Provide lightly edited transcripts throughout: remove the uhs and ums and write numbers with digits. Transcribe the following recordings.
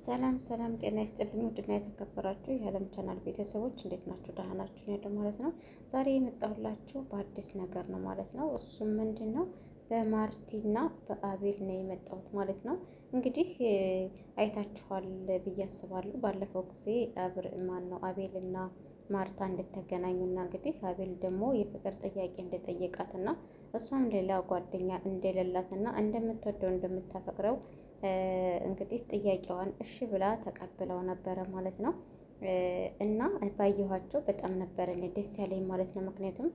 ሰላም ሰላም፣ ጤና ይስጥልኝ ውድና የተከበራችሁ የዓለም ቻናል ቤተሰቦች እንዴት ናችሁ? ደህና ናችሁ ያለው ማለት ነው። ዛሬ የመጣሁላችሁ በአዲስ ነገር ነው ማለት ነው። እሱም ምንድን ነው? በማርቲና በአቤል ነው የመጣሁት ማለት ነው። እንግዲህ አይታችኋል ብዬ አስባለሁ። ባለፈው ጊዜ ማን ነው አቤልና ማርታ እንድትገናኙና እንግዲህ አቤል ደግሞ የፍቅር ጥያቄ እንደጠየቃትና እሷም ሌላ ጓደኛ እንደሌላትና እንደምትወደው እንደምታፈቅረው እንግዲህ ጥያቄዋን እሺ ብላ ተቀብለው ነበረ ማለት ነው። እና ባየኋቸው በጣም ነበረ እኔ ደስ ያለኝ ማለት ነው። ምክንያቱም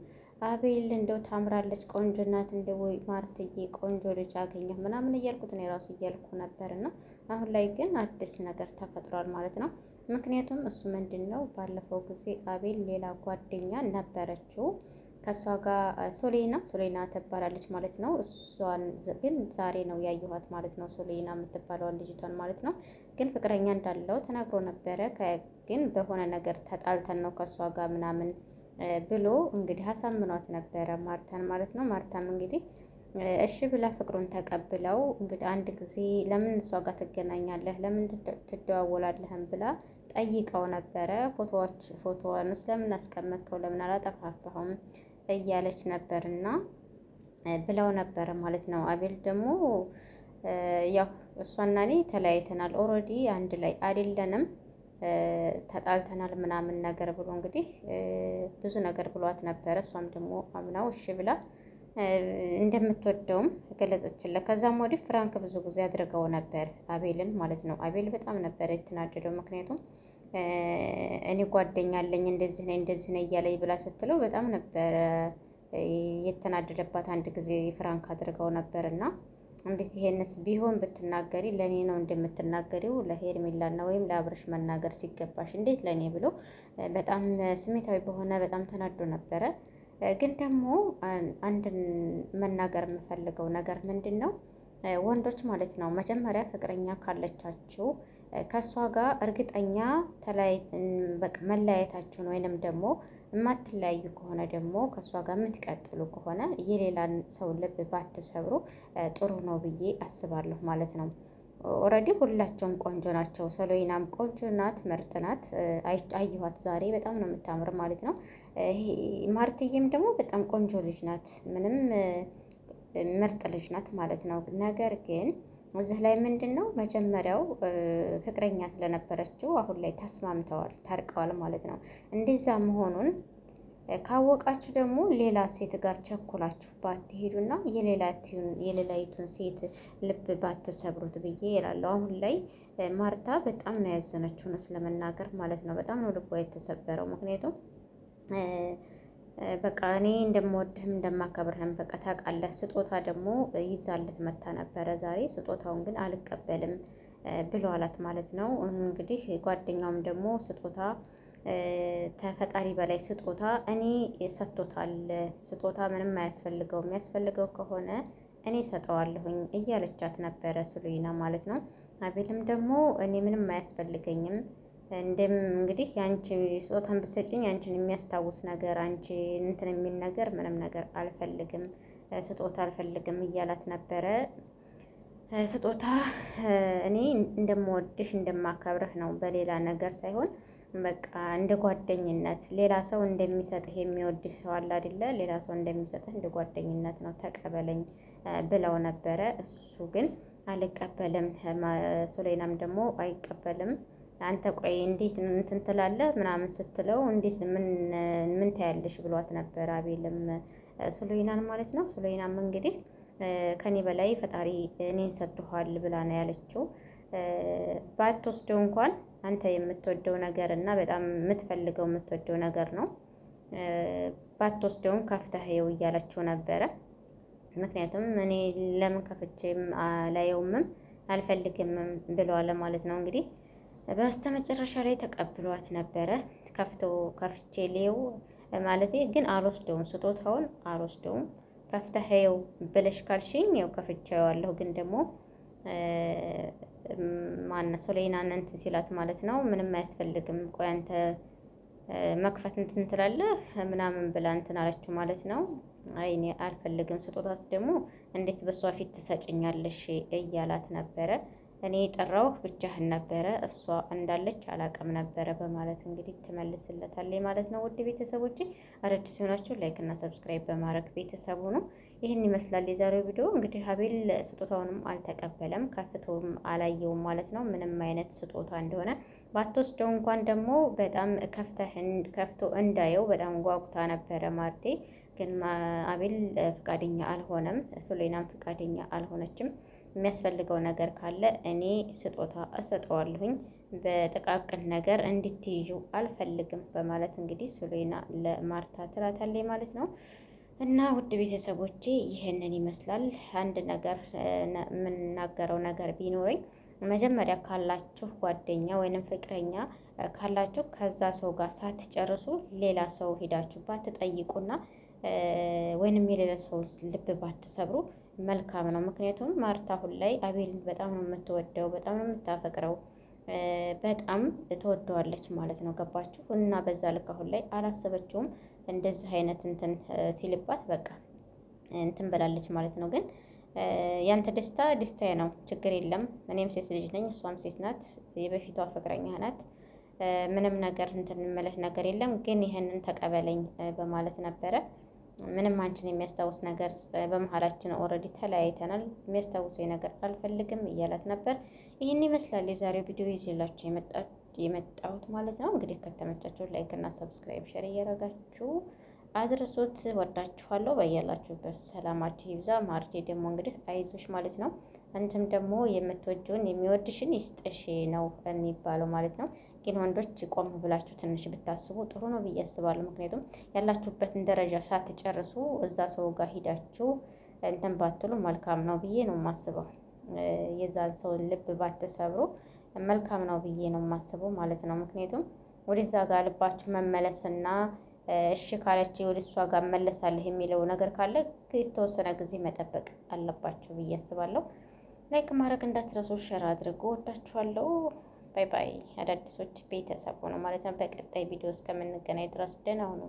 አቤል እንደው ታምራለች፣ ቆንጆ ናት፣ እንደው ወይ ማርትዬ ቆንጆ ልጅ አገኘህ ምናምን እያልኩት ነው የራሱ እያልኩ ነበር። እና አሁን ላይ ግን አዲስ ነገር ተፈጥሯል ማለት ነው። ምክንያቱም እሱ ምንድን ነው ባለፈው ጊዜ አቤል ሌላ ጓደኛ ነበረችው ከእሷ ጋር ሶሌና ትባላለች ማለት ነው። እሷን ግን ዛሬ ነው ያየኋት ማለት ነው። ሶሌና የምትባለዋን ልጅቷን ማለት ነው። ግን ፍቅረኛ እንዳለው ተናግሮ ነበረ። ግን በሆነ ነገር ተጣልተን ነው ከእሷ ጋር ምናምን ብሎ እንግዲህ አሳምኗት ነበረ ማርታን ማለት ነው። ማርታም እንግዲህ እሺ ብላ ፍቅሩን ተቀብለው እንግዲህ አንድ ጊዜ ለምን እሷ ጋር ትገናኛለህ፣ ለምን ትደዋወላለህም ብላ ጠይቀው ነበረ። ፎቶዋንስ ለምን አስቀመጥከው፣ ለምን አላጠፋፋኸውም እያለች ነበርና ብለው ነበረ ማለት ነው። አቤል ደግሞ ያው እሷና እኔ ተለያይተናል፣ ኦልሬዲ አንድ ላይ አይደለንም፣ ተጣልተናል ምናምን ነገር ብሎ እንግዲህ ብዙ ነገር ብሏት ነበረ። እሷም ደግሞ አምናው እሺ ብላ እንደምትወደውም ገለጸችለት። ከዛም ወዲህ ፍራንክ ብዙ ጊዜ አድርገው ነበር አቤልን ማለት ነው። አቤል በጣም ነበር የተናደደው። ምክንያቱም እኔ ጓደኛ አለኝ እንደዚህ ነኝ እያለኝ ብላ ስትለው በጣም ነበረ የተናደደባት። አንድ ጊዜ ፍራንክ አድርገው ነበር እና እንዴት ይሄንስ ቢሆን ብትናገሪ ለእኔ ነው እንደምትናገሪው ለሄርሜላና ወይም ለአብርሽ መናገር ሲገባሽ እንዴት ለእኔ ብሎ በጣም ስሜታዊ በሆነ በጣም ተናዶ ነበረ። ግን ደግሞ አንድን መናገር የምፈልገው ነገር ምንድን ነው፣ ወንዶች ማለት ነው መጀመሪያ ፍቅረኛ ካለቻችሁ ከእሷ ጋር እርግጠኛ መለያየታችሁን ወይንም ደግሞ የማትለያዩ ከሆነ ደግሞ ከእሷ ጋር የምትቀጥሉ ከሆነ የሌላን ሰው ልብ ባትሰብሩ ጥሩ ነው ብዬ አስባለሁ ማለት ነው። ኦልሬዲ ሁላቸውም ቆንጆ ናቸው። ሶሎይናም ቆንጆ ናት፣ ምርጥ ናት። አየኋት ዛሬ በጣም ነው የምታምር ማለት ነው። ማርትዬም ደግሞ በጣም ቆንጆ ልጅ ናት፣ ምንም ምርጥ ልጅ ናት ማለት ነው። ነገር ግን እዚህ ላይ ምንድን ነው መጀመሪያው ፍቅረኛ ስለነበረችው አሁን ላይ ተስማምተዋል፣ ታርቀዋል ማለት ነው። እንደዛ መሆኑን ካወቃችሁ ደግሞ ሌላ ሴት ጋር ቸኩላችሁ ባትሄዱና የሌላይቱን ሴት ልብ ባትሰብሩት ብዬ እላለሁ። አሁን ላይ ማርታ በጣም ነው ያዘነችው እውነት ለመናገር ማለት ነው። በጣም ነው ልቧ የተሰበረው። ምክንያቱም በቃ እኔ እንደምወድህም እንደማከብርህም በቃ ታውቃለህ። ስጦታ ደግሞ ይዛለት መታ ነበረ ዛሬ። ስጦታውን ግን አልቀበልም ብሎ አላት ማለት ነው። እንግዲህ ጓደኛውም ደግሞ ስጦታ ተፈጣሪ በላይ ስጦታ እኔ ሰጥቶታል፣ ስጦታ ምንም አያስፈልገው፣ የሚያስፈልገው ከሆነ እኔ ሰጠዋለሁኝ እያለቻት ነበረ ሱሌና ማለት ነው። አቤልም ደግሞ እኔ ምንም አያስፈልገኝም እንግዲህ የአንቺ ስጦታን ብትሰጪኝ አንቺን የሚያስታውስ ነገር አንቺ እንትን የሚል ነገር ምንም ነገር አልፈልግም፣ ስጦታ አልፈልግም እያላት ነበረ። ስጦታ እኔ እንደምወድሽ እንደማከብርህ ነው፣ በሌላ ነገር ሳይሆን በቃ እንደ ጓደኝነት ሌላ ሰው እንደሚሰጥህ የሚወድሽ ሰው አለ አይደለ? ሌላ ሰው እንደሚሰጥህ እንደ ጓደኝነት ነው ተቀበለኝ ብለው ነበረ። እሱ ግን አልቀበልም፣ ሱሌናም ደግሞ አይቀበልም። አንተ ቆይ እንዴት እንትን ትላለህ ምናምን ስትለው እንዴት ምን ታያለሽ ብሏት ነበር አቤልም ሱሌናን ማለት ነው። ሱሌናም እንግዲህ ከኔ በላይ ፈጣሪ እኔን ሰጥቷል ብላ ነው ያለችው። ባትወስደው እንኳን አንተ የምትወደው ነገር እና በጣም የምትወደው ነገር ነው፣ ባትወስደውም ከፍተኸው እያለችው ነበረ። ምክንያቱም እኔ ለምን ከፍቼም አላየውምም አልፈልግምም ብለዋል ማለት ነው። እንግዲህ በስተመጨረሻ ላይ ተቀብሏት ነበረ። ከፍቼ ሌው ማለት ግን አልወስደውም፣ ስጦታውን አልወስደውም፣ ከፍተኸው ብለሽ ካልሽኝ ያው ከፍቼዋለሁ። ግን ደግሞ ማነው ሶሌናን እንትን ሲላት ማለት ነው ምንም አያስፈልግም፣ ቆይ አንተ መክፈት እንትን ትላለህ ምናምን ብላ እንትን አለችው ማለት ነው። አይ እኔ አልፈልግም፣ ስጦታስ ደግሞ እንዴት በሷ ፊት ትሰጭኛለሽ እያላት ነበረ። እኔ የጠራሁህ ብቻህን ነበረ፣ እሷ እንዳለች አላውቅም ነበረ በማለት እንግዲህ ትመልስለታለች ማለት ነው። ውድ ቤተሰቦች አዳዲስ ሲሆናችሁ ላይክ እና ሰብስክራይብ በማድረግ ቤተሰቡ ነው። ይህን ይመስላል የዛሬው ቪዲዮ። እንግዲህ ሀቤል ስጦታውንም አልተቀበለም፣ ከፍቶም አላየውም ማለት ነው። ምንም አይነት ስጦታ እንደሆነ ባትወስደው እንኳን ደግሞ በጣም ከፍቶ እንዳየው በጣም ጓጉታ ነበረ ማርቴ። ግን አቤል ፍቃደኛ አልሆነም፣ ሱሌናም ፍቃደኛ አልሆነችም። የሚያስፈልገው ነገር ካለ እኔ ስጦታ እሰጠዋለሁኝ፣ በጥቃቅን ነገር እንድትይዙ አልፈልግም በማለት እንግዲህ ሱሌና ለማርታ ትላታለች ማለት ነው። እና ውድ ቤተሰቦቼ ይህንን ይመስላል። አንድ ነገር የምናገረው ነገር ቢኖረኝ መጀመሪያ ካላችሁ ጓደኛ ወይንም ፍቅረኛ ካላችሁ ከዛ ሰው ጋር ሳትጨርሱ ሌላ ሰው ሂዳችሁ ባትጠይቁና ወይንም የሌላ ሰው ልብ ባትሰብሩ መልካም ነው። ምክንያቱም ማርታ አሁን ላይ አቤልን በጣም ነው የምትወደው፣ በጣም ነው የምታፈቅረው፣ በጣም ትወደዋለች ማለት ነው። ገባችሁ? እና በዛ ልክ አሁን ላይ አላሰበችውም እንደዚህ አይነት እንትን ሲልባት በቃ እንትን ብላለች ማለት ነው። ግን ያንተ ደስታ ደስታዬ ነው፣ ችግር የለም። እኔም ሴት ልጅ ነኝ፣ እሷም ሴት ናት፣ የበፊቷ ፍቅረኛ ናት። ምንም ነገር እንትን የምልህ ነገር የለም፣ ግን ይህንን ተቀበለኝ በማለት ነበረ። ምንም አንቺን የሚያስታውስ ነገር በመሀላችን ኦልሬዲ ተለያይተናል፣ የሚያስታውሰኝ ነገር አልፈልግም እያላት ነበር። ይህን ይመስላል የዛሬው ቪዲዮ ይዤላችሁ የመጣሁት ማለት ነው። እንግዲህ ከተመቻችሁ ላይክ እና ሰብስክራይብ ሸር እያደረጋችሁ አድርሱት። ወዳችኋለሁ። በያላችሁበት ሰላማችሁ ይብዛ። ማርቴ ደግሞ እንግዲህ አይዞሽ ማለት ነው። አንተም ደግሞ የምትወጂውን የሚወድሽን ይስጥሽ ነው የሚባለው ማለት ነው። ግን ወንዶች ቆም ብላችሁ ትንሽ ብታስቡ ጥሩ ነው ብዬ አስባለሁ። ምክንያቱም ያላችሁበትን ደረጃ ሳትጨርሱ እዛ ሰው ጋር ሂዳችሁ እንትን ባትሉ መልካም ነው ብዬ ነው የማስበው። የዛን ሰው ልብ ባትሰብሩ መልካም ነው ብዬ ነው የማስበው ማለት ነው። ምክንያቱም ወደዛ ጋር ልባችሁ መመለስና እሺ ካለች ወደ እሷ ጋር መለሳለህ የሚለው ነገር ካለ የተወሰነ ጊዜ መጠበቅ አለባችሁ ብዬ አስባለሁ። ላይክ ማድረግ እንዳትረሱ፣ ሸር አድርጉ። ወዳችኋለሁ። ባይ ባይ። አዳዲሶች ቤተሰብ ሆነው ማለት ነው። በቀጣይ ቪዲዮ እስከምንገናኝ ድረስ ደህና ሁኑ።